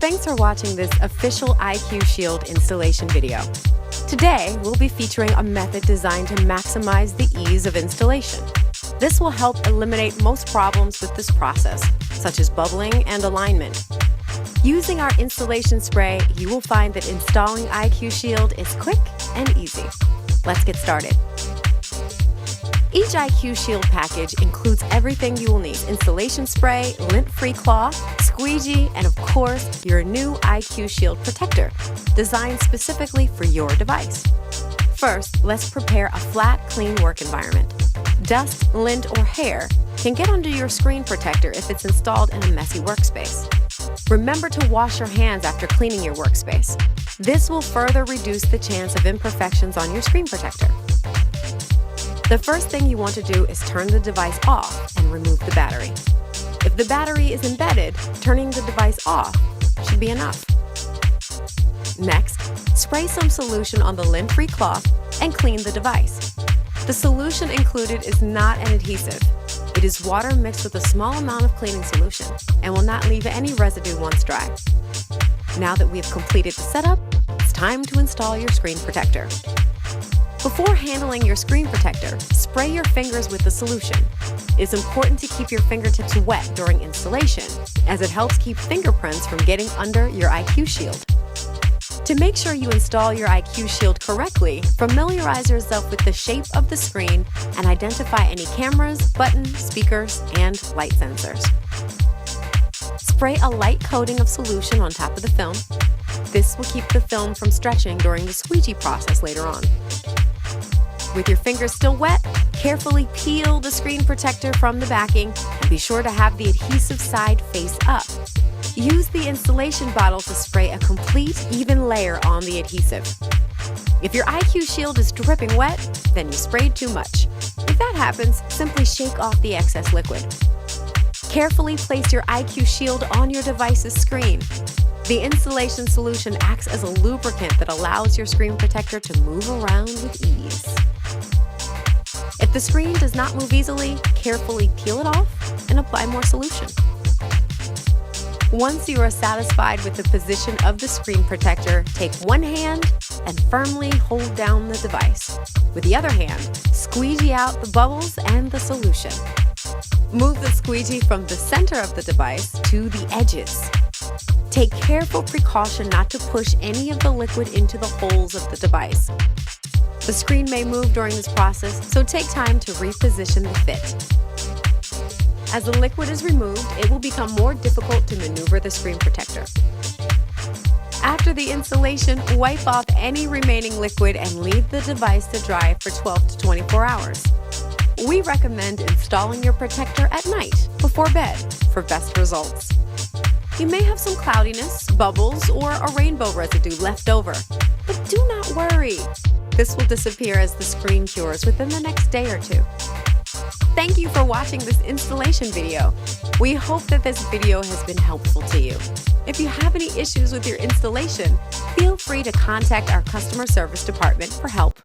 Thanks for watching this official IQ Shield installation video. Today, we'll be featuring a method designed to maximize the ease of installation. This will help eliminate most problems with this process, such as bubbling and alignment. Using our installation spray, you will find that installing IQ Shield is quick and easy. Let's get started. Each IQ Shield package includes everything you will need: installation spray, lint-free cloth, squeegee, and of course, your new IQ Shield protector, designed specifically for your device. First, let's prepare a flat, clean work environment. Dust, lint, or hair can get under your screen protector if it's installed in a messy workspace. Remember to wash your hands after cleaning your workspace. This will further reduce the chance of imperfections on your screen protector. The first thing you want to do is turn the device off and remove the battery. If the battery is embedded, turning the device off should be enough. Next, spray some solution on the lint-free cloth and clean the device. The solution included is not an adhesive. It is water mixed with a small amount of cleaning solution and will not leave any residue once dry. Now that we have completed the setup, it's time to install your screen protector. Before handling your screen protector, spray your fingers with the solution. It is important to keep your fingertips wet during installation, as it helps keep fingerprints from getting under your IQ Shield. To make sure you install your IQ Shield correctly, familiarize yourself with the shape of the screen and identify any cameras, buttons, speakers, and light sensors. Spray a light coating of solution on top of the film. This will keep the film from stretching during the squeegee process later on. With your fingers still wet, carefully peel the screen protector from the backing and be sure to have the adhesive side face up. Use the installation bottle to spray a complete, even layer on the adhesive. If your IQ Shield is dripping wet, then you sprayed too much. If that happens, simply shake off the excess liquid. Carefully place your IQ Shield on your device's screen. The installation solution acts as a lubricant that allows your screen protector to move around with ease. If the screen does not move easily, carefully peel it off and apply more solution. Once you are satisfied with the position of the screen protector, take one hand and firmly hold down the device. With the other hand, squeegee out the bubbles and the solution. Move the squeegee from the center of the device to the edges. Take careful precaution not to push any of the liquid into the holes of the device. The screen may move during this process, so take time to reposition the fit. As the liquid is removed, it will become more difficult to maneuver the screen protector. After the installation, wipe off any remaining liquid and leave the device to dry for 12 to 24 hours. We recommend installing your protector at night, before bed, for best results. You may have some cloudiness, bubbles, or a rainbow residue left over, but do not worry. This will disappear as the screen cures within the next day or two. Thank you for watching this installation video. We hope that this video has been helpful to you. If you have any issues with your installation, feel free to contact our customer service department for help.